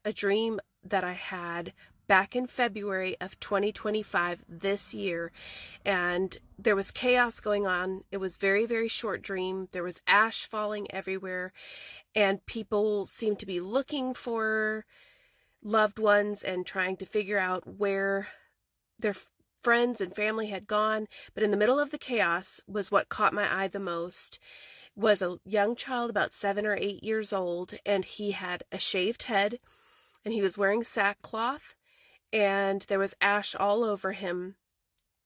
a dream that I had back in February of 2025 this year, and there was chaos going on. It was very, very short dream. There was ash falling everywhere, and people seemed to be looking for loved ones and trying to figure out where their friends and family had gone. But in the middle of the chaos was what caught my eye the most, was a young child about 7 or 8 years old, and he had a shaved head, and he was wearing sackcloth, and there was ash all over him,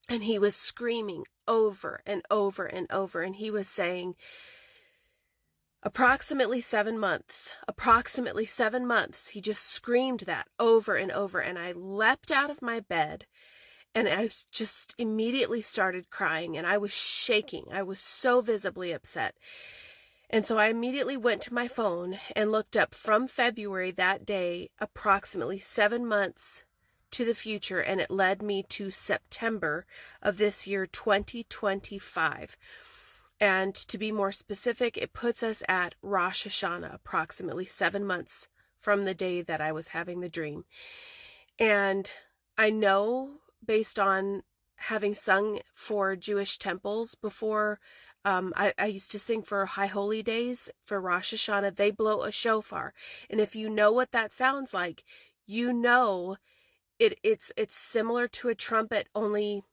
and he was screaming over and over and over, and he was saying, approximately 7 months, approximately 7 months. He just screamed that over and over, and I leapt out of my bed, and I just immediately started crying, and I was shaking. I was so visibly upset. And so I immediately went to my phone and looked up from February that day, approximately 7 months to the future, and it led me to September of this year, 2025. And to be more specific, it puts us at Rosh Hashanah, approximately 7 months from the day that I was having the dream. And I know, based on having sung for Jewish temples before, I used to sing for High Holy Days, for Rosh Hashanah, they blow a shofar. And if you know what that sounds like, you know it's similar to a trumpet, only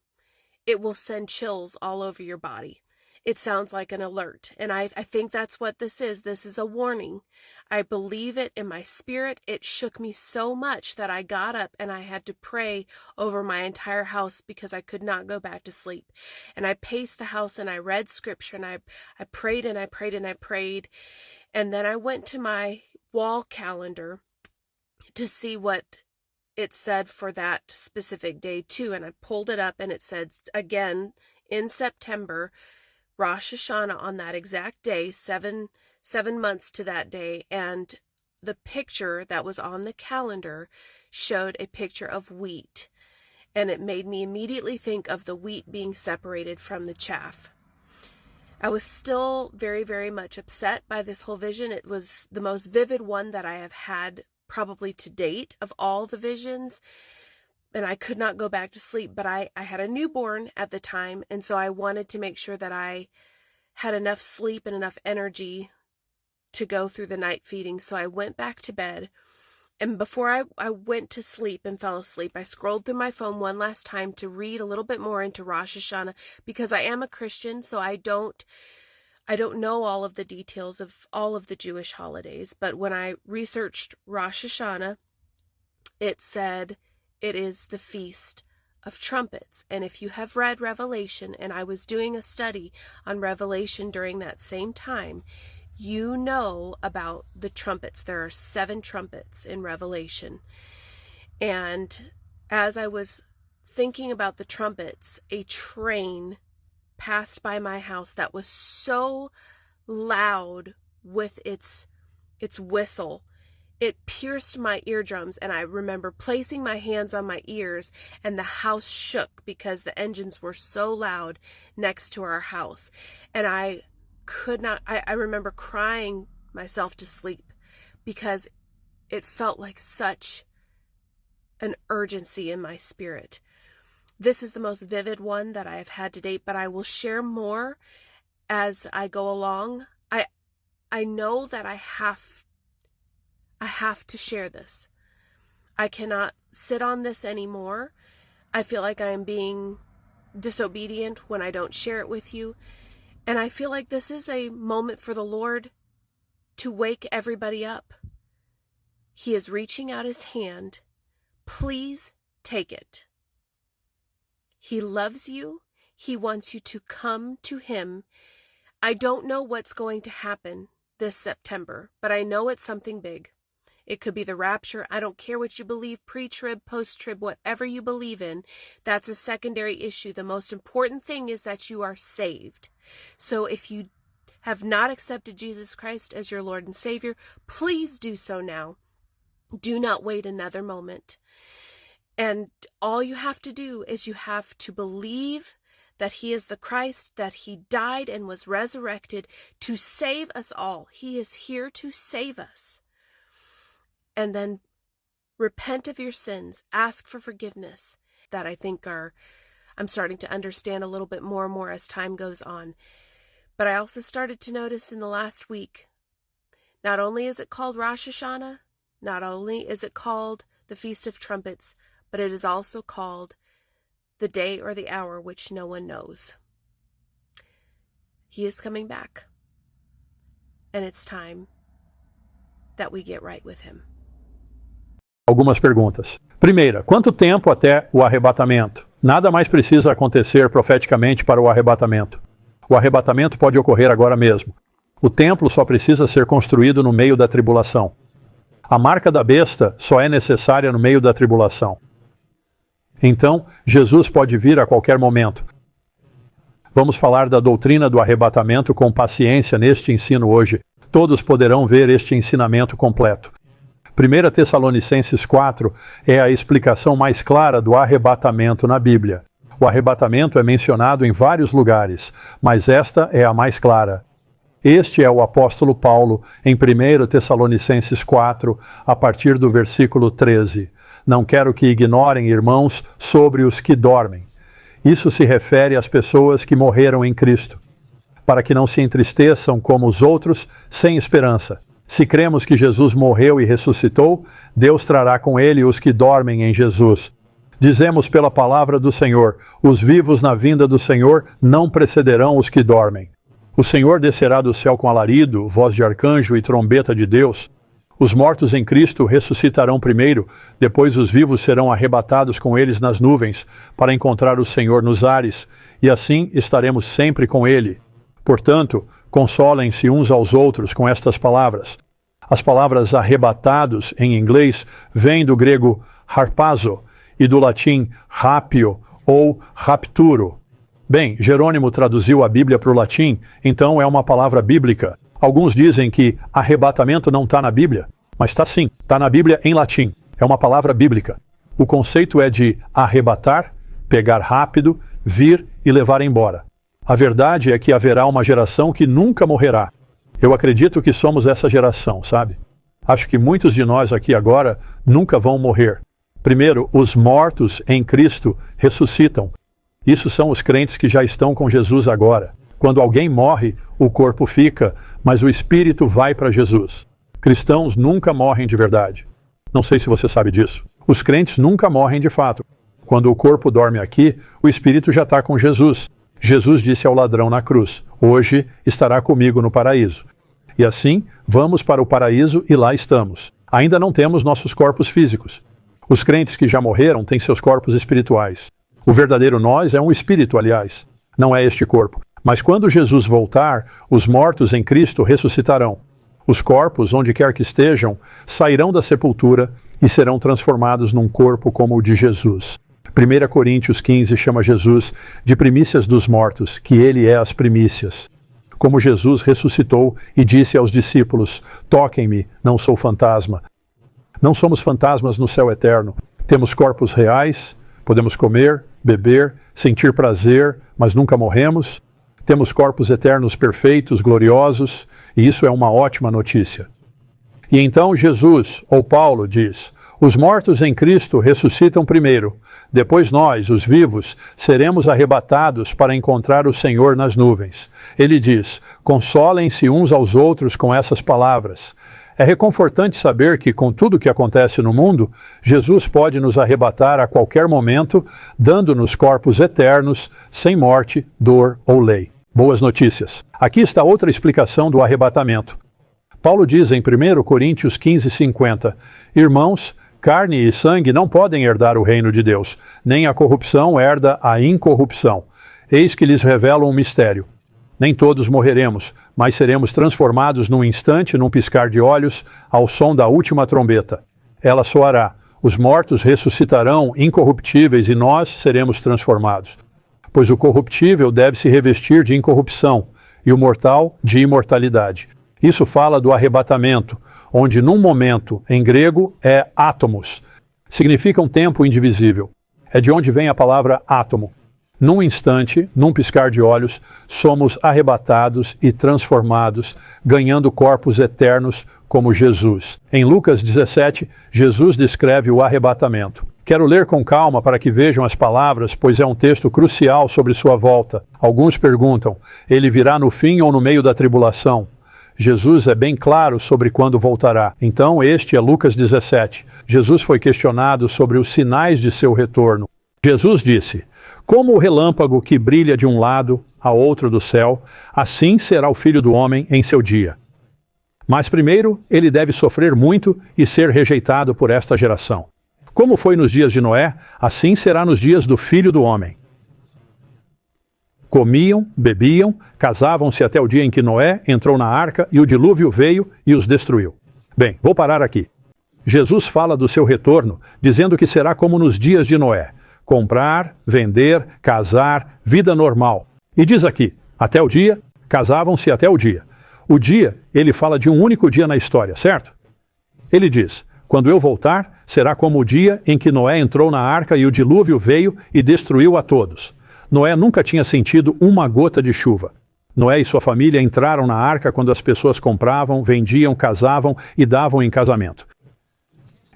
it will send chills all over your body. It sounds like an alert. And I think that's what this is. This is a warning. I believe it in my spirit. It shook me so much that I got up and I had to pray over my entire house because I could not go back to sleep. And I paced the house and I read scripture and I prayed and I prayed and I prayed. And then I went to my wall calendar to see what it said for that specific day too. And I pulled it up and it said, again, in September, Rosh Hashanah on that exact day, seven months to that day, and the picture that was on the calendar showed a picture of wheat, and it made me immediately think of the wheat being separated from the chaff. I was still very, very much upset by this whole vision. It was the most vivid one that I have had probably to date of all the visions. And I could not go back to sleep, but I had a newborn at the time, and so I wanted to make sure that I had enough sleep and enough energy to go through the night feeding. So I went back to bed, and before I went to sleep and fell asleep, I scrolled through my phone one last time to read a little bit more into Rosh Hashanah, because I am a Christian, so I don't know all of the details of all of the Jewish holidays. But when I researched Rosh Hashanah, it said it is the Feast of Trumpets. And if you have read Revelation, and I was doing a study on Revelation during that same time, you know about the trumpets. There are 7 trumpets in Revelation. And as I was thinking about the trumpets, a train passed by my house that was so loud with its whistle. It pierced my eardrums, and I remember placing my hands on my ears, and the house shook because the engines were so loud next to our house. And I remember crying myself to sleep because it felt like such an urgency in my spirit. This is the most vivid one that I have had to date, but I will share more as I go along. I know that I have to share this. I cannot sit on this anymore. I feel like I am being disobedient when I don't share it with you. And I feel like this is a moment for the Lord to wake everybody up. He is reaching out his hand. Please take it. He loves you. He wants you to come to him. I don't know what's going to happen this September, but I know it's something big. It could be the rapture. I don't care what you believe, pre-trib, post-trib, whatever you believe in. That's a secondary issue. The most important thing is that you are saved. So if you have not accepted Jesus Christ as your Lord and Savior, please do so now. Do not wait another moment. And all you have to do is you have to believe that he is the Christ, that he died and was resurrected to save us all. He is here to save us. And then repent of your sins, ask for forgiveness, that I think I'm starting to understand a little bit more and more as time goes on. But I also started to notice in the last week, not only is it called Rosh Hashanah, not only is it called the Feast of Trumpets, but it is also called the day or the hour which no one knows. He is coming back, and it's time that we get right with him. Algumas perguntas. Primeira, quanto tempo até o arrebatamento? Nada mais precisa acontecer profeticamente para o arrebatamento. O arrebatamento pode ocorrer agora mesmo. O templo só precisa ser construído no meio da tribulação. A marca da besta só é necessária no meio da tribulação. Então, Jesus pode vir a qualquer momento. Vamos falar da doutrina do arrebatamento com paciência neste ensino hoje. Todos poderão ver este ensinamento completo. 1 Tessalonicenses 4 é a explicação mais clara do arrebatamento na Bíblia. O arrebatamento é mencionado em vários lugares, mas esta é a mais clara. Este é o apóstolo Paulo em 1 Tessalonicenses 4, a partir do versículo 13. Não quero que ignorem, irmãos, sobre os que dormem. Isso se refere às pessoas que morreram em Cristo, para que não se entristeçam como os outros, sem esperança. Se cremos que Jesus morreu e ressuscitou, Deus trará com ele os que dormem em Jesus. Dizemos pela palavra do Senhor, os vivos na vinda do Senhor não precederão os que dormem. O Senhor descerá do céu com alarido, voz de arcanjo e trombeta de Deus. Os mortos em Cristo ressuscitarão primeiro, depois os vivos serão arrebatados com eles nas nuvens, para encontrar o Senhor nos ares, e assim estaremos sempre com ele. Portanto, consolem-se uns aos outros com estas palavras. As palavras arrebatados, em inglês, vêm do grego harpazo e do latim rapio ou rapturo. Bem, Jerônimo traduziu a Bíblia para o latim, então é uma palavra bíblica. Alguns dizem que arrebatamento não está na Bíblia, mas está sim, está na Bíblia em latim. É uma palavra bíblica. O conceito é de arrebatar, pegar rápido, vir e levar embora. A verdade é que haverá uma geração que nunca morrerá. Eu acredito que somos essa geração, sabe? Acho que muitos de nós aqui agora nunca vão morrer. Primeiro, os mortos em Cristo ressuscitam. Isso são os crentes que já estão com Jesus agora. Quando alguém morre, o corpo fica, mas o espírito vai para Jesus. Cristãos nunca morrem de verdade. Não sei se você sabe disso. Os crentes nunca morrem de fato. Quando o corpo dorme aqui, o espírito já está com Jesus. Jesus disse ao ladrão na cruz, hoje estará comigo no paraíso. E assim, vamos para o paraíso e lá estamos. Ainda não temos nossos corpos físicos. Os crentes que já morreram têm seus corpos espirituais. O verdadeiro nós é um espírito, aliás. Não é este corpo. Mas quando Jesus voltar, os mortos em Cristo ressuscitarão. Os corpos, onde quer que estejam, sairão da sepultura e serão transformados num corpo como o de Jesus. 1 Coríntios 15 chama Jesus de primícias dos mortos, que ele é as primícias. Como Jesus ressuscitou e disse aos discípulos, toquem-me, não sou fantasma. Não somos fantasmas no céu eterno. Temos corpos reais, podemos comer, beber, sentir prazer, mas nunca morremos. Temos corpos eternos perfeitos, gloriosos, e isso é uma ótima notícia. E então Jesus, ou Paulo, diz, os mortos em Cristo ressuscitam primeiro, depois nós, os vivos, seremos arrebatados para encontrar o Senhor nas nuvens. Ele diz, consolem-se uns aos outros com essas palavras. É reconfortante saber que, com tudo o que acontece no mundo, Jesus pode nos arrebatar a qualquer momento, dando-nos corpos eternos, sem morte, dor ou lei. Boas notícias. Aqui está outra explicação do arrebatamento. Paulo diz em 1 Coríntios 15:50, irmãos, carne e sangue não podem herdar o reino de Deus, nem a corrupção herda a incorrupção. Eis que lhes revelo um mistério. Nem todos morreremos, mas seremos transformados num instante, num piscar de olhos, ao som da última trombeta. Ela soará. Os mortos ressuscitarão incorruptíveis e nós seremos transformados. Pois o corruptível deve se revestir de incorrupção e o mortal de imortalidade. Isso fala do arrebatamento, onde num momento, em grego, é átomos. Significa um tempo indivisível. É de onde vem a palavra átomo. Num instante, num piscar de olhos, somos arrebatados e transformados, ganhando corpos eternos como Jesus. Em Lucas 17, Jesus descreve o arrebatamento. Quero ler com calma para que vejam as palavras, pois é um texto crucial sobre sua volta. Alguns perguntam, ele virá no fim ou no meio da tribulação? Jesus é bem claro sobre quando voltará. Então, este é Lucas 17. Jesus foi questionado sobre os sinais de seu retorno. Jesus disse, como o relâmpago que brilha de um lado a outro do céu, assim será o Filho do Homem em seu dia. Mas primeiro, ele deve sofrer muito e ser rejeitado por esta geração. Como foi nos dias de Noé, assim será nos dias do Filho do Homem. Comiam, bebiam, casavam-se até o dia em que Noé entrou na arca e o dilúvio veio e os destruiu. Bem, vou parar aqui. Jesus fala do seu retorno, dizendo que será como nos dias de Noé. Comprar, vender, casar, vida normal. E diz aqui, até o dia, casavam-se até o dia. O dia, ele fala de um único dia na história, certo? Ele diz, quando eu voltar, será como o dia em que Noé entrou na arca e o dilúvio veio e destruiu a todos. Noé nunca tinha sentido uma gota de chuva. Noé e sua família entraram na arca quando as pessoas compravam, vendiam, casavam e davam em casamento.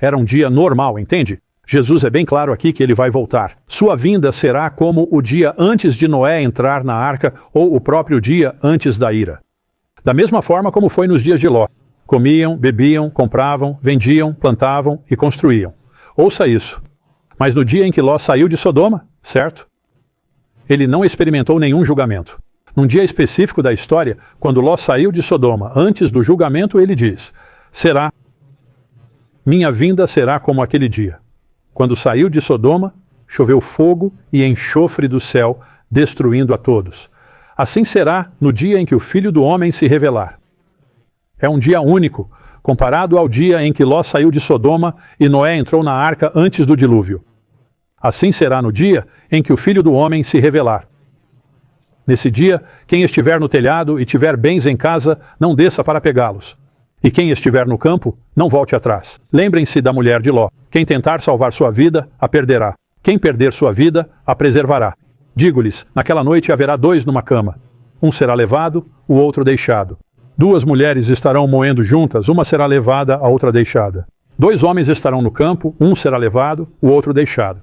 Era um dia normal, entende? Jesus é bem claro aqui que ele vai voltar. Sua vinda será como o dia antes de Noé entrar na arca ou o próprio dia antes da ira. Da mesma forma como foi nos dias de Ló. Comiam, bebiam, compravam, vendiam, plantavam e construíam. Ouça isso. Mas no dia em que Ló saiu de Sodoma, certo? Ele não experimentou nenhum julgamento. Num dia específico da história, quando Ló saiu de Sodoma, antes do julgamento, ele diz, minha vinda será como aquele dia. Quando saiu de Sodoma, choveu fogo e enxofre do céu, destruindo a todos. Assim será no dia em que o Filho do Homem se revelar. É um dia único, comparado ao dia em que Ló saiu de Sodoma e Noé entrou na arca antes do dilúvio. Assim será no dia em que o Filho do Homem se revelar. Nesse dia, quem estiver no telhado e tiver bens em casa, não desça para pegá-los. E quem estiver no campo, não volte atrás. Lembrem-se da mulher de Ló. Quem tentar salvar sua vida, a perderá. Quem perder sua vida, a preservará. Digo-lhes, naquela noite haverá 2 numa cama. Um será levado, o outro deixado. 2 mulheres estarão moendo juntas, uma será levada, a outra deixada. 2 homens estarão no campo, um será levado, o outro deixado.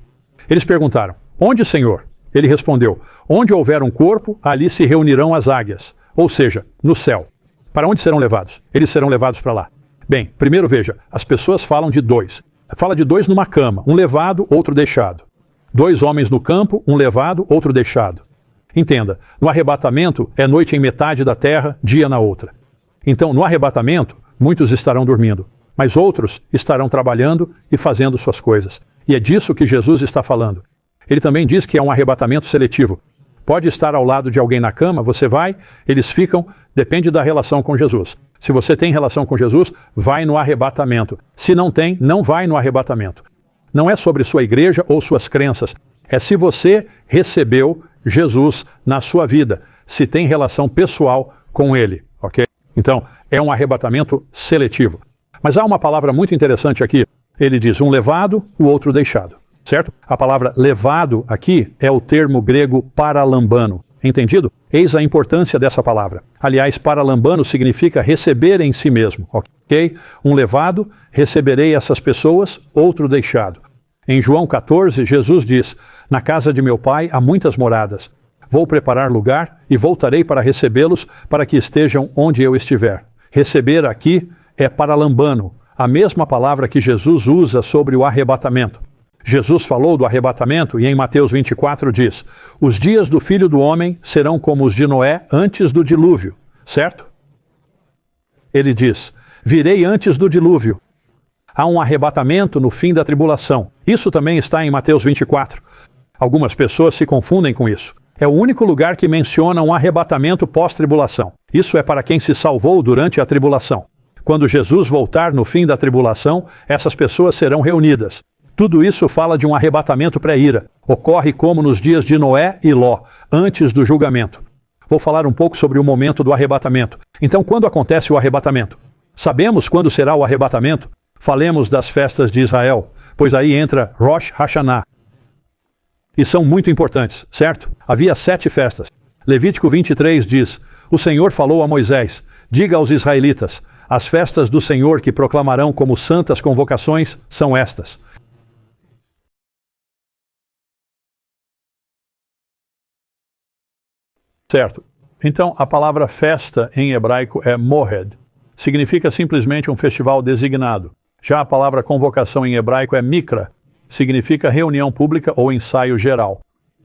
Eles perguntaram, onde, Senhor? Ele respondeu, onde houver um corpo, ali se reunirão as águias, ou seja, no céu. Para onde serão levados? Eles serão levados para lá. Bem, primeiro veja, as pessoas falam de 2. Fala de 2 numa cama, um levado, outro deixado. 2 homens no campo, um levado, outro deixado. Entenda, no arrebatamento é noite em metade da terra, dia na outra. Então, no arrebatamento, muitos estarão dormindo, mas outros estarão trabalhando e fazendo suas coisas. E é disso que Jesus está falando. Ele também diz que é um arrebatamento seletivo. Pode estar ao lado de alguém na cama, você vai, eles ficam, depende da relação com Jesus. Se você tem relação com Jesus, vai no arrebatamento. Se não tem, não vai no arrebatamento. Não é sobre sua igreja ou suas crenças. É se você recebeu Jesus na sua vida, se tem relação pessoal com ele, ok? Então, é um arrebatamento seletivo. Mas há uma palavra muito interessante aqui. Ele diz um levado, o outro deixado. Certo? A palavra levado aqui é o termo grego paralambano. Entendido? Eis a importância dessa palavra. Aliás, paralambano significa receber em si mesmo. Ok? Um levado, receberei essas pessoas, outro deixado. Em João 14, Jesus diz, na casa de meu pai há muitas moradas. Vou preparar lugar e voltarei para recebê-los para que estejam onde eu estiver. Receber aqui é paralambano, a mesma palavra que Jesus usa sobre o arrebatamento. Jesus falou do arrebatamento e em Mateus 24 diz, os dias do Filho do Homem serão como os de Noé antes do dilúvio, certo? Ele diz, virei antes do dilúvio. Há um arrebatamento no fim da tribulação. Isso também está em Mateus 24. Algumas pessoas se confundem com isso. É o único lugar que menciona um arrebatamento pós-tribulação. Isso é para quem se salvou durante a tribulação. Quando Jesus voltar no fim da tribulação, essas pessoas serão reunidas. Tudo isso fala de um arrebatamento pré-ira. Ocorre como nos dias de Noé e Ló, antes do julgamento. Vou falar um pouco sobre o momento do arrebatamento. Então, quando acontece o arrebatamento? Sabemos quando será o arrebatamento? Falemos das festas de Israel, pois aí entra Rosh Hashanah. e são muito importantes, certo? Havia 7 festas. Levítico 23 diz: o Senhor falou a Moisés: diga aos israelitas, as festas do Senhor que proclamarão como santas convocações são estas. Certo. Então, a palavra festa em hebraico é mohed. Significa simplesmente um festival designado. Já a palavra convocação em hebraico é mikra. Significa reunião pública ou ensaio geral.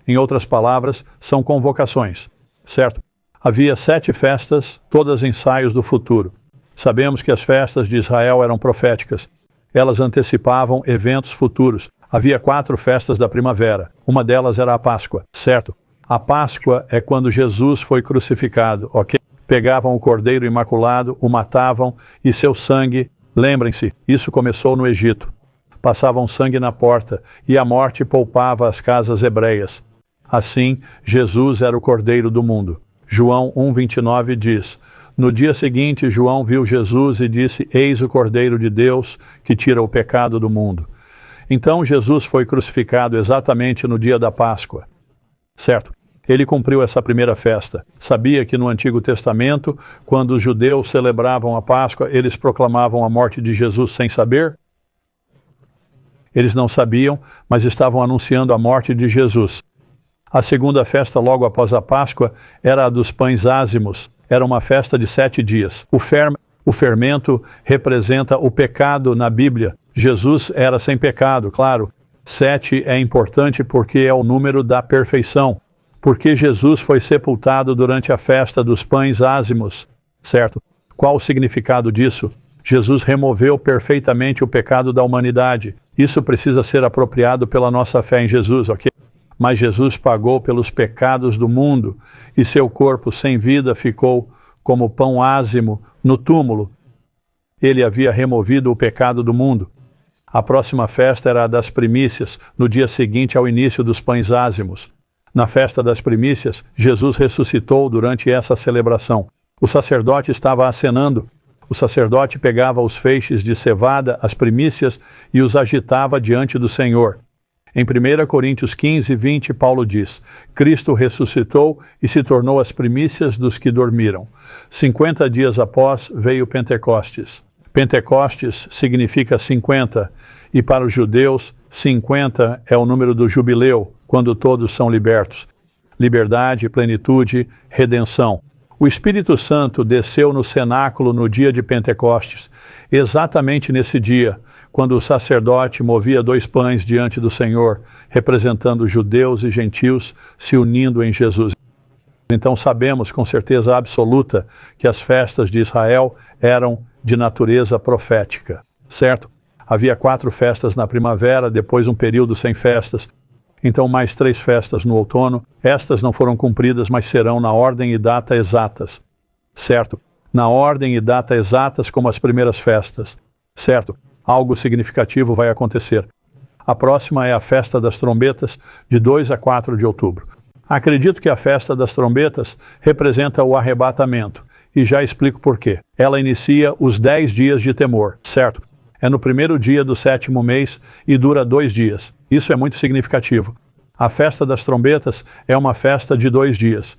Em outras palavras, são convocações. Certo? Havia 7 festas, todas ensaios do futuro. Sabemos que as festas de Israel eram proféticas. Elas antecipavam eventos futuros. Havia 4 festas da primavera. Uma delas era a Páscoa, certo? A Páscoa é quando Jesus foi crucificado, ok? Pegavam o cordeiro imaculado, o matavam e seu sangue, lembrem-se, isso começou no Egito. Passavam sangue na porta e a morte poupava as casas hebreias. Assim, Jesus era o cordeiro do mundo. João 1:29 diz: no dia seguinte, João viu Jesus e disse: eis o Cordeiro de Deus que tira o pecado do mundo. Então Jesus foi crucificado exatamente no dia da Páscoa. Certo? Ele cumpriu essa primeira festa. Sabia que no Antigo Testamento, quando os judeus celebravam a Páscoa, eles proclamavam a morte de Jesus sem saber? Eles não sabiam, mas estavam anunciando a morte de Jesus. A segunda festa logo após a Páscoa era a dos pães ázimos. Era uma festa de 7 dias. O fermento representa o pecado na Bíblia. Jesus era sem pecado, claro. 7 é importante porque é o número da perfeição. Porque Jesus foi sepultado durante a festa dos pães ázimos, certo? Qual o significado disso? Jesus removeu perfeitamente o pecado da humanidade. Isso precisa ser apropriado pela nossa fé em Jesus, ok? Mas Jesus pagou pelos pecados do mundo e seu corpo sem vida ficou como pão ázimo no túmulo. Ele havia removido o pecado do mundo. A próxima festa era a das primícias, no dia seguinte ao início dos pães ázimos. Na festa das primícias, Jesus ressuscitou durante essa celebração. O sacerdote estava acenando. O sacerdote pegava os feixes de cevada, as primícias, e os agitava diante do Senhor. Em 1 Coríntios 15:20, Paulo diz: Cristo ressuscitou e se tornou as primícias dos que dormiram. 50 dias após veio Pentecostes. Pentecostes significa 50, e para os judeus, 50 é o número do jubileu, quando todos são libertos. Liberdade, plenitude, redenção. O Espírito Santo desceu no cenáculo no dia de Pentecostes, exatamente nesse dia, quando o sacerdote movia 2 pães diante do Senhor, representando judeus e gentios se unindo em Jesus. Então sabemos com certeza absoluta que as festas de Israel eram de natureza profética, certo? Havia 4 festas na primavera, depois um período sem festas. Então mais 3 festas no outono. Estas não foram cumpridas, mas serão na ordem e data exatas. Certo? Na ordem e data exatas como as primeiras festas. Certo? Algo significativo vai acontecer. A próxima é a festa das trombetas, de 2 a 4 de outubro. Acredito que a festa das trombetas representa o arrebatamento, e já explico por quê. Ela inicia os 10 dias de temor, certo? É no primeiro dia do 7º mês e dura 2 dias. Isso é muito significativo. A festa das trombetas é uma festa de 2 dias.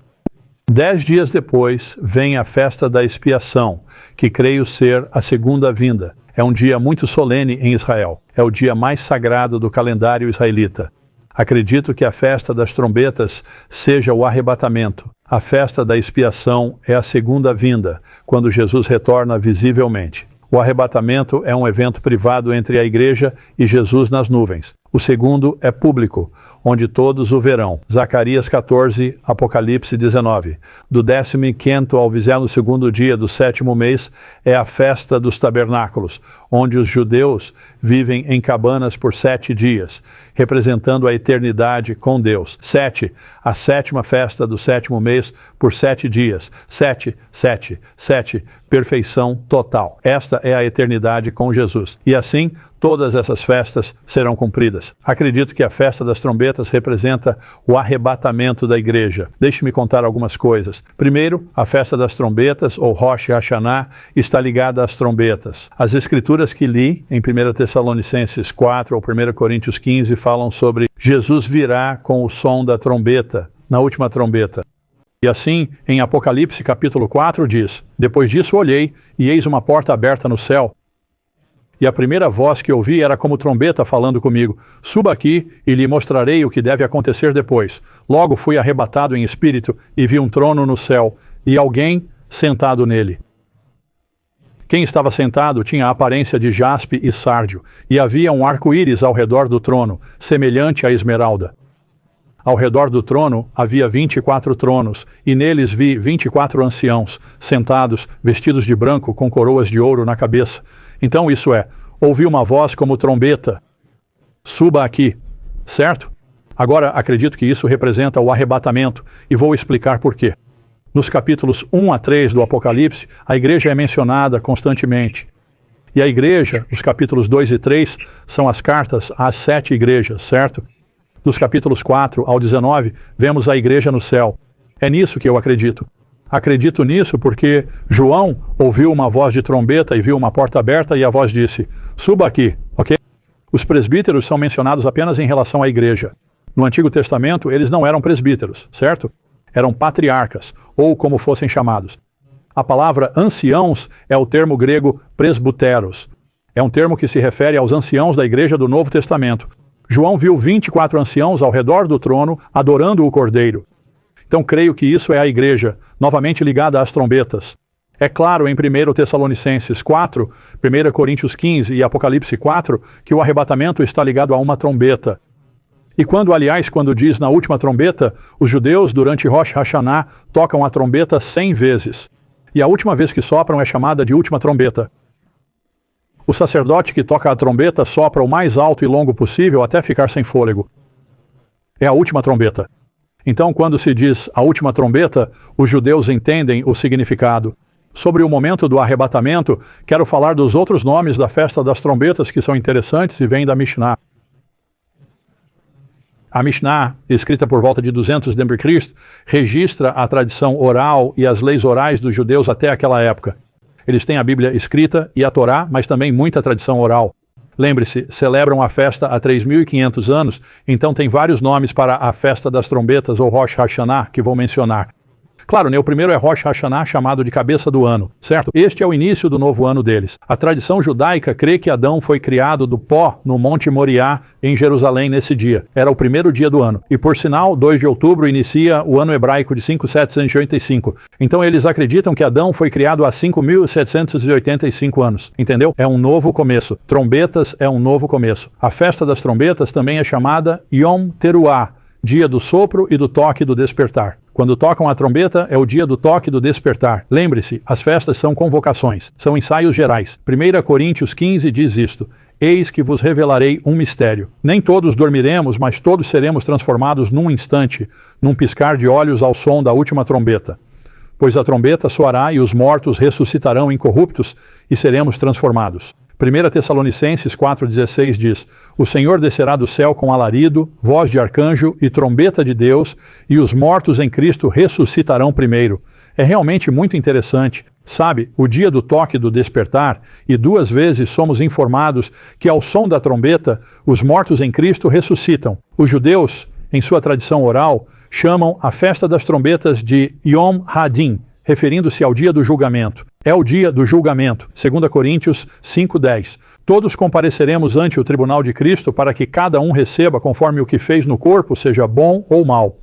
10 dias depois vem a festa da expiação, que creio ser a segunda vinda. É um dia muito solene em Israel. É o dia mais sagrado do calendário israelita. Acredito que a festa das trombetas seja o arrebatamento. A festa da expiação é a segunda vinda, quando Jesus retorna visivelmente. O arrebatamento é um evento privado entre a igreja e Jesus nas nuvens. O segundo é público, onde todos o verão. Zacarias 14, Apocalipse 19. Do 15º ao 22º dia do 7º mês é a festa dos tabernáculos, onde os judeus vivem em cabanas por 7 dias, representando a eternidade com Deus. 7. A 7ª festa do 7º mês por 7 dias. 7, 7, 7. Perfeição total. Esta é a eternidade com Jesus. E assim, todas essas festas serão cumpridas. Acredito que a festa das trombetas representa o arrebatamento da igreja. Deixe-me contar algumas coisas. Primeiro, a festa das trombetas, ou Rosh Hashanah, está ligada às trombetas. As escrituras que li em 1 Tessalonicenses 4 ou 1 Coríntios 15 falam sobre Jesus virá com o som da trombeta, na última trombeta. E assim, em Apocalipse capítulo 4 diz: depois disso olhei, e eis uma porta aberta no céu. E a primeira voz que ouvi era como trombeta falando comigo: suba aqui e lhe mostrarei o que deve acontecer depois. Logo fui arrebatado em espírito e vi um trono no céu e alguém sentado nele. Quem estava sentado tinha a aparência de jaspe e sárdio, e havia um arco-íris ao redor do trono, semelhante à esmeralda. Ao redor do trono havia 24 tronos, e neles vi 24 anciãos, sentados, vestidos de branco, com coroas de ouro na cabeça. Então, isso é, ouvi uma voz como trombeta: suba aqui, certo? Agora, acredito que isso representa o arrebatamento, e vou explicar por quê. Nos capítulos 1 a 3 do Apocalipse, a igreja é mencionada constantemente. E a igreja, os capítulos 2 e 3, são as cartas às 7 igrejas, certo? Dos capítulos 4 ao 19, vemos a igreja no céu. É nisso que eu acredito. Acredito nisso porque João ouviu uma voz de trombeta e viu uma porta aberta e a voz disse: suba aqui, ok? Os presbíteros são mencionados apenas em relação à igreja. No Antigo Testamento, eles não eram presbíteros, certo? Eram patriarcas, ou como fossem chamados. A palavra anciãos é o termo grego presbuteros. É um termo que se refere aos anciãos da igreja do Novo Testamento. João viu 24 anciãos ao redor do trono, adorando o Cordeiro. Então creio que isso é a igreja, novamente ligada às trombetas. É claro em 1 Tessalonicenses 4, 1 Coríntios 15 e Apocalipse 4, que o arrebatamento está ligado a uma trombeta. E quando diz na última trombeta, os judeus, durante Rosh Hashanah, tocam a trombeta 100 vezes. E a última vez que sopram é chamada de última trombeta. O sacerdote que toca a trombeta sopra o mais alto e longo possível até ficar sem fôlego. É a última trombeta. Então, quando se diz a última trombeta, os judeus entendem o significado. Sobre o momento do arrebatamento, quero falar dos outros nomes da festa das trombetas que são interessantes e vêm da Mishnah. A Mishnah, escrita por volta de 200 d.C., registra a tradição oral e as leis orais dos judeus até aquela época. Eles têm a Bíblia escrita e a Torá, mas também muita tradição oral. Lembre-se, celebram a festa há 3.500 anos, então tem vários nomes para a festa das trombetas ou Rosh Hashanah, que vou mencionar. Claro, o primeiro é Rosh Hashanah, chamado de cabeça do ano, certo? Este é o início do novo ano deles. A tradição judaica crê que Adão foi criado do pó no Monte Moriá, em Jerusalém, nesse dia. Era o primeiro dia do ano. E, por sinal, 2 de outubro inicia o ano hebraico de 5785. Então, eles acreditam que Adão foi criado há 5.785 anos. Entendeu? É um novo começo. Trombetas é um novo começo. A festa das trombetas também é chamada Yom Teruah, dia do sopro e do toque do despertar. Quando tocam a trombeta, é o dia do toque do despertar. Lembre-se, as festas são convocações, são ensaios gerais. 1 Coríntios 15 diz isto: eis que vos revelarei um mistério. Nem todos dormiremos, mas todos seremos transformados num instante, num piscar de olhos ao som da última trombeta. Pois a trombeta soará e os mortos ressuscitarão incorruptos e seremos transformados. 1 Tessalonicenses 4,16 diz: o Senhor descerá do céu com alarido, voz de arcanjo e trombeta de Deus, e os mortos em Cristo ressuscitarão primeiro. É realmente muito interessante. Sabe, o dia do toque do despertar, e 2 vezes somos informados que ao som da trombeta, os mortos em Cristo ressuscitam. Os judeus, em sua tradição oral, chamam a festa das trombetas de Yom Hadin, referindo-se ao dia do julgamento. É o dia do julgamento, 2 Coríntios 5:10. Todos compareceremos ante o tribunal de Cristo para que cada um receba conforme o que fez no corpo, seja bom ou mal.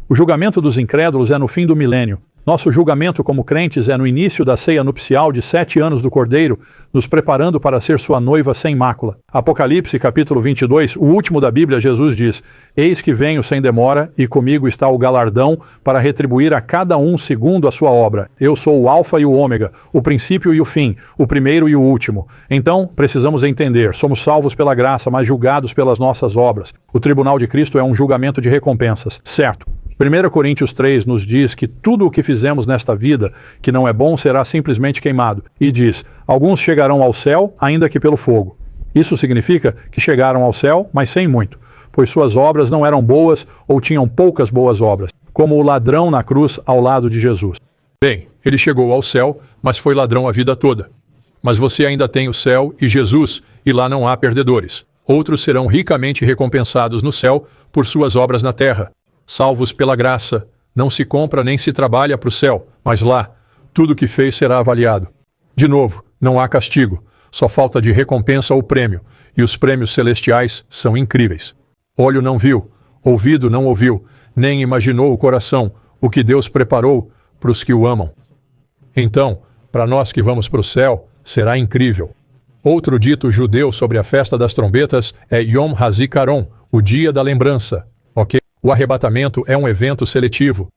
O julgamento dos incrédulos é no fim do milênio. Nosso julgamento como crentes é no início da ceia nupcial de 7 anos do Cordeiro, nos preparando para ser sua noiva sem mácula. Apocalipse capítulo 22, o último da Bíblia, Jesus diz: eis que venho sem demora, e comigo está o galardão para retribuir a cada um segundo a sua obra. Eu sou o Alfa e o Ômega, o princípio e o fim, o primeiro e o último. Então, precisamos entender, somos salvos pela graça, mas julgados pelas nossas obras. O tribunal de Cristo é um julgamento de recompensas, certo? 1 Coríntios 3 nos diz que tudo o que fizemos nesta vida, que não é bom, será simplesmente queimado. E diz: alguns chegarão ao céu, ainda que pelo fogo. Isso significa que chegaram ao céu, mas sem muito, pois suas obras não eram boas ou tinham poucas boas obras, como o ladrão na cruz ao lado de Jesus. Bem, ele chegou ao céu, mas foi ladrão a vida toda. Mas você ainda tem o céu e Jesus, e lá não há perdedores. Outros serão ricamente recompensados no céu por suas obras na terra. Salvos pela graça, não se compra nem se trabalha para o céu, mas lá, tudo que fez será avaliado. De novo, não há castigo, só falta de recompensa ou prêmio, e os prêmios celestiais são incríveis. Olho não viu, ouvido não ouviu, nem imaginou o coração o que Deus preparou para os que o amam. Então, para nós que vamos para o céu, será incrível. Outro dito judeu sobre a festa das trombetas é Yom HaZikaron, o dia da lembrança. Ok? O arrebatamento é um evento seletivo.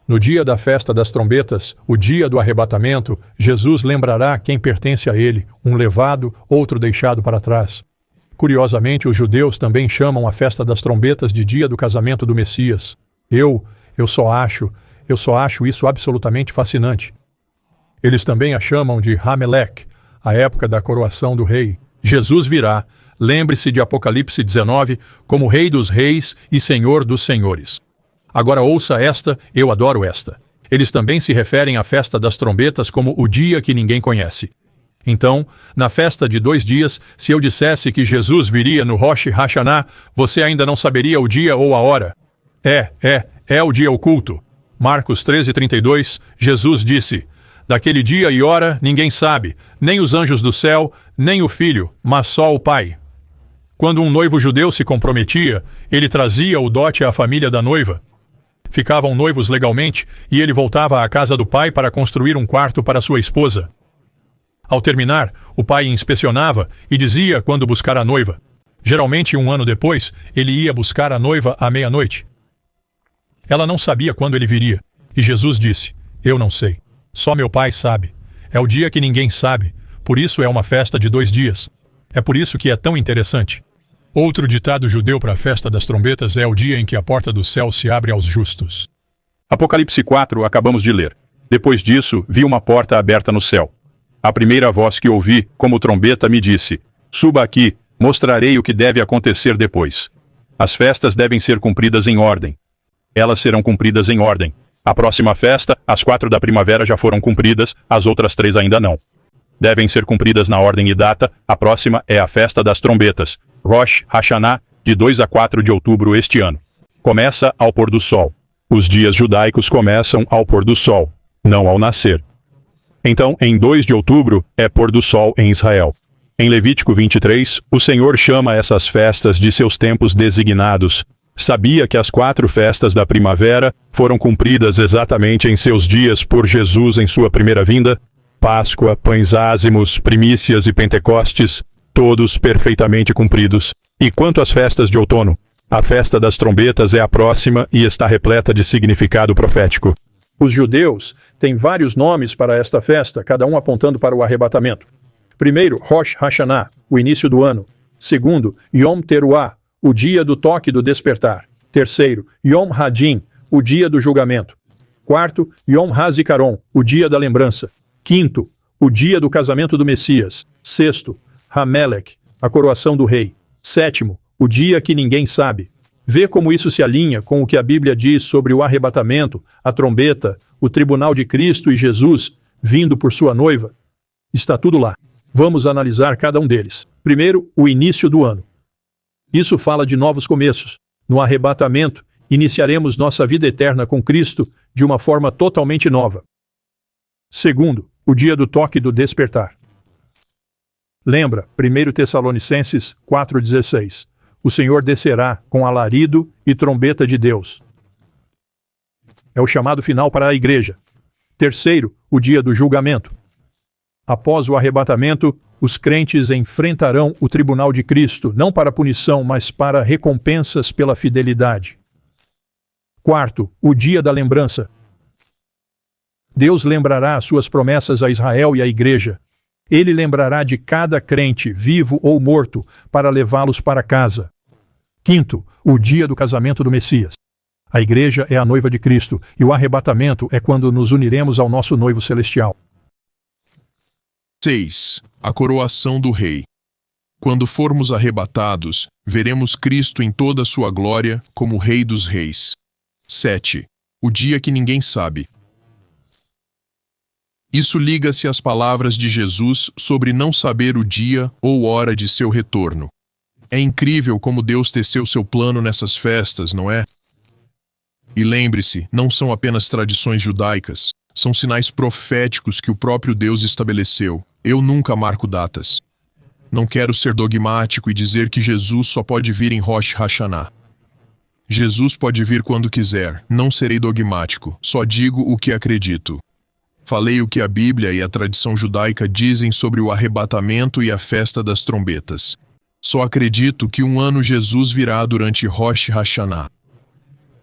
No dia da festa das trombetas, o dia do arrebatamento, Jesus lembrará quem pertence a ele, um levado, outro deixado para trás. Curiosamente, os judeus também chamam a festa das trombetas de dia do casamento do Messias. Eu só acho isso absolutamente fascinante. Eles também a chamam de Hamelech, a época da coroação do rei. Jesus virá, lembre-se de Apocalipse 19, como Rei dos Reis e Senhor dos Senhores. Agora ouça esta, eu adoro esta. Eles também se referem à festa das trombetas como o dia que ninguém conhece. Então, na festa de 2 dias, se eu dissesse que Jesus viria no Rosh Hashanah, você ainda não saberia o dia ou a hora. É o dia oculto. Marcos 13:32, Jesus disse: daquele dia e hora ninguém sabe, nem os anjos do céu, nem o Filho, mas só o Pai. Quando um noivo judeu se comprometia, ele trazia o dote à família da noiva. Ficavam noivos legalmente e ele voltava à casa do pai para construir um quarto para sua esposa. Ao terminar, o pai inspecionava e dizia quando buscar a noiva. Geralmente, 1 ano depois, ele ia buscar a noiva à meia-noite. Ela não sabia quando ele viria, e Jesus disse: eu não sei. Só meu pai sabe. É o dia que ninguém sabe, por isso é uma festa de 2 dias. É por isso que é tão interessante. Outro ditado judeu para a festa das trombetas é o dia em que a porta do céu se abre aos justos. Apocalipse 4, acabamos de ler. Depois disso, vi uma porta aberta no céu. A primeira voz que ouvi, como trombeta, me disse: suba aqui, mostrarei o que deve acontecer depois. As festas devem ser cumpridas em ordem. Elas serão cumpridas em ordem. A próxima festa, as 4 da primavera já foram cumpridas, as outras 3 ainda não. Devem ser cumpridas na ordem e data. A próxima é a festa das trombetas, Rosh Hashanah, de 2 a 4 de outubro este ano. Começa ao pôr do sol. Os dias judaicos começam ao pôr do sol, não ao nascer. Então, em 2 de outubro, é pôr do sol em Israel. Em Levítico 23, o Senhor chama essas festas de seus tempos designados. Sabia que as 4 festas da primavera foram cumpridas exatamente em seus dias por Jesus em sua primeira vinda? Páscoa, pães ázimos, primícias e Pentecostes, todos perfeitamente cumpridos. E quanto às festas de outono? A festa das trombetas é a próxima e está repleta de significado profético. Os judeus têm vários nomes para esta festa, cada um apontando para o arrebatamento. Primeiro, Rosh Hashanah, o início do ano. Segundo, Yom Teruah, o dia do toque do despertar. Terceiro, Yom Hadin, o dia do julgamento. Quarto, Yom HaZikaron, o dia da lembrança. Quinto, o dia do casamento do Messias. Sexto, Hamelech, a coroação do rei. Sétimo, o dia que ninguém sabe. Vê como isso se alinha com o que a Bíblia diz sobre o arrebatamento, a trombeta, o tribunal de Cristo e Jesus, vindo por sua noiva. Está tudo lá. Vamos analisar cada um deles. Primeiro, o início do ano. Isso fala de novos começos. No arrebatamento, iniciaremos nossa vida eterna com Cristo de uma forma totalmente nova. Segundo, o dia do toque do despertar. Lembra, 1 Tessalonicenses 4,16. O Senhor descerá com alarido e trombeta de Deus. É o chamado final para a igreja. Terceiro, o dia do julgamento. Após o arrebatamento, os crentes enfrentarão o tribunal de Cristo, não para punição, mas para recompensas pela fidelidade. Quarto, o dia da lembrança. Deus lembrará as suas promessas a Israel e à igreja. Ele lembrará de cada crente, vivo ou morto, para levá-los para casa. Quinto, o dia do casamento do Messias. A igreja é a noiva de Cristo, e o arrebatamento é quando nos uniremos ao nosso noivo celestial. 6. A coroação do rei. Quando formos arrebatados, veremos Cristo em toda a sua glória como Rei dos Reis. 7. O dia que ninguém sabe. Isso liga-se às palavras de Jesus sobre não saber o dia ou hora de seu retorno. É incrível como Deus teceu seu plano nessas festas, não é? E lembre-se, não são apenas tradições judaicas, são sinais proféticos que o próprio Deus estabeleceu. Eu nunca marco datas. Não quero ser dogmático e dizer que Jesus só pode vir em Rosh Hashanah. Jesus pode vir quando quiser, não serei dogmático, só digo o que acredito. Falei o que a Bíblia e a tradição judaica dizem sobre o arrebatamento e a festa das trombetas. Só acredito que um ano Jesus virá durante Rosh Hashanah.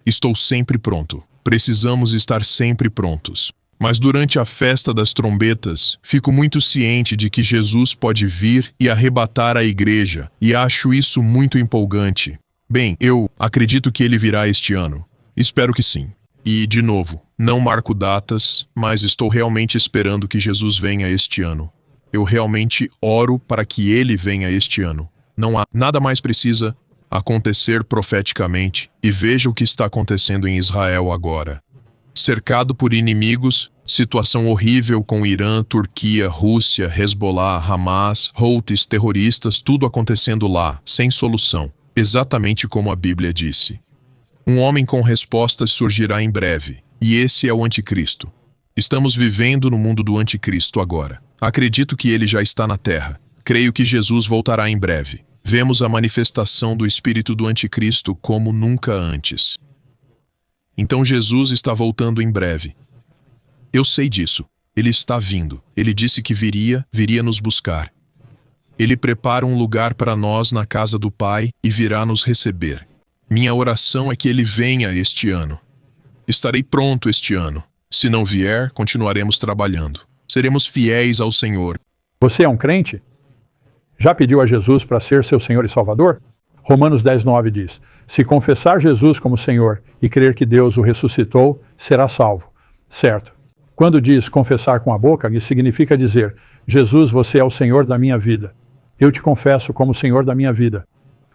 Estou sempre pronto. Precisamos estar sempre prontos. Mas durante a festa das trombetas, fico muito ciente de que Jesus pode vir e arrebatar a igreja, e acho isso muito empolgante. Bem, eu acredito que ele virá este ano. Espero que sim. E, de novo, não marco datas, mas estou realmente esperando que Jesus venha este ano. Eu realmente oro para que ele venha este ano. Não há nada mais precisa acontecer profeticamente, e veja o que está acontecendo em Israel agora. Cercado por inimigos, situação horrível com Irã, Turquia, Rússia, Hezbollah, Hamas, Houthis, terroristas, tudo acontecendo lá, sem solução, exatamente como a Bíblia disse. Um homem com respostas surgirá em breve, e esse é o Anticristo. Estamos vivendo no mundo do Anticristo agora. Acredito que ele já está na Terra. Creio que Jesus voltará em breve. Vemos a manifestação do espírito do Anticristo como nunca antes. Então Jesus está voltando em breve. Eu sei disso. Ele está vindo. Ele disse que viria nos buscar. Ele prepara um lugar para nós na casa do Pai e virá nos receber. Minha oração é que ele venha este ano. Estarei pronto este ano. Se não vier, continuaremos trabalhando. Seremos fiéis ao Senhor. Você é um crente? Já pediu a Jesus para ser seu Senhor e Salvador? Romanos 10:9 diz: se confessar Jesus como Senhor e crer que Deus o ressuscitou, será salvo. Certo. Quando diz confessar com a boca, isso significa dizer: Jesus, você é o Senhor da minha vida. Eu te confesso como Senhor da minha vida.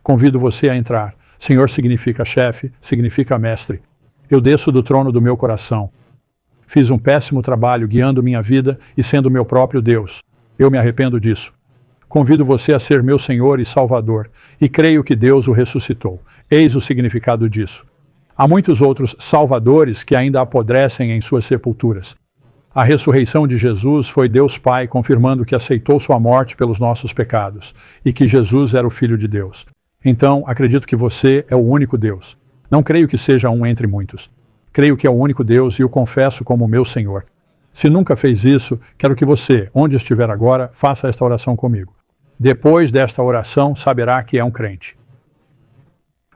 Convido você a entrar. Senhor significa chefe, significa mestre. Eu desço do trono do meu coração. Fiz um péssimo trabalho guiando minha vida e sendo meu próprio Deus. Eu me arrependo disso. Convido você a ser meu Senhor e Salvador, e creio que Deus o ressuscitou. Eis o significado disso. Há muitos outros salvadores que ainda apodrecem em suas sepulturas. A ressurreição de Jesus foi Deus Pai confirmando que aceitou sua morte pelos nossos pecados, e que Jesus era o Filho de Deus. Então, acredito que você é o único Deus. Não creio que seja um entre muitos. Creio que é o único Deus e o confesso como meu Senhor. Se nunca fez isso, quero que você, onde estiver agora, faça esta oração comigo. Depois desta oração, saberá que é um crente.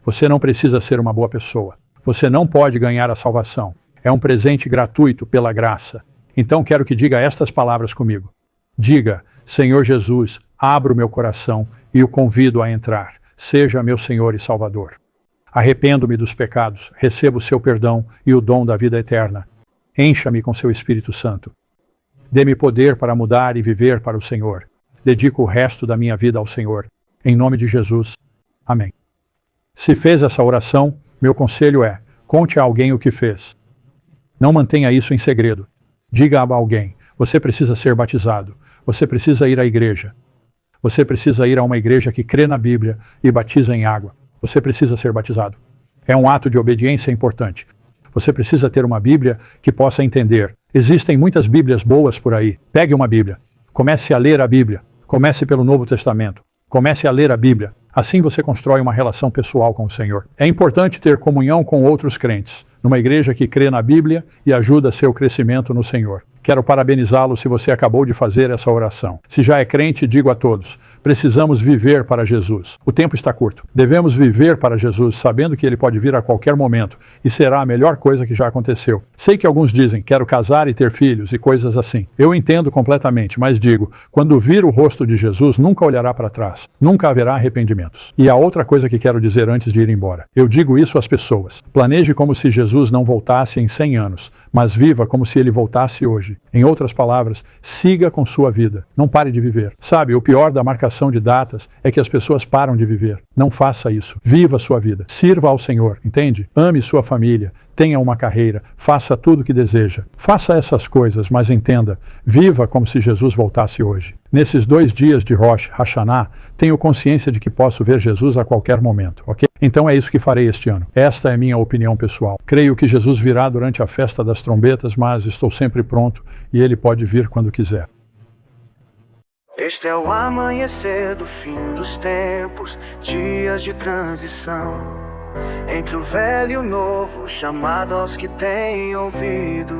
Você não precisa ser uma boa pessoa. Você não pode ganhar a salvação. É um presente gratuito pela graça. Então quero que diga estas palavras comigo. Diga: Senhor Jesus, abro meu coração e o convido a entrar. Seja meu Senhor e Salvador. Arrependo-me dos pecados, recebo o seu perdão e o dom da vida eterna. Encha-me com seu Espírito Santo. Dê-me poder para mudar e viver para o Senhor. Dedico o resto da minha vida ao Senhor. Em nome de Jesus. Amém. Se fez essa oração, meu conselho é: conte a alguém o que fez. Não mantenha isso em segredo. Diga a alguém: você precisa ser batizado. Você precisa ir à igreja. Você precisa ir a uma igreja que crê na Bíblia e batiza em água. Você precisa ser batizado. É um ato de obediência importante. Você precisa ter uma Bíblia que possa entender. Existem muitas Bíblias boas por aí. Pegue uma Bíblia. Comece a ler a Bíblia. Comece pelo Novo Testamento. Comece a ler a Bíblia. Assim você constrói uma relação pessoal com o Senhor. É importante ter comunhão com outros crentes, numa igreja que crê na Bíblia e ajuda seu crescimento no Senhor. Quero parabenizá-lo se você acabou de fazer essa oração. Se já é crente, digo a todos: precisamos viver para Jesus. O tempo está curto. Devemos viver para Jesus, sabendo que ele pode vir a qualquer momento e será a melhor coisa que já aconteceu. Sei que alguns dizem: quero casar e ter filhos e coisas assim. Eu entendo completamente, mas digo: quando vir o rosto de Jesus, nunca olhará para trás. Nunca haverá arrependimentos. E há outra coisa que quero dizer antes de ir embora. Eu digo isso às pessoas. Planeje como se Jesus não voltasse em 100 anos, mas viva como se ele voltasse hoje. Em outras palavras, siga com sua vida. Não pare de viver. Sabe, o pior da marcação de datas é que as pessoas param de viver. Não faça isso. Viva a sua vida. Sirva ao Senhor, entende? Ame sua família. Tenha uma carreira. Faça tudo o que deseja. Faça essas coisas, mas entenda, viva como se Jesus voltasse hoje. Nesses 2 dias de Rosh Hashanah, tenho consciência de que posso ver Jesus a qualquer momento, ok? Então é isso que farei este ano. Esta é minha opinião pessoal. Creio que Jesus virá durante a festa das trombetas, mas estou sempre pronto e ele pode vir quando quiser. Este é o amanhecer do fim dos tempos, dias de transição, entre o velho e o novo, chamado aos que têm ouvido.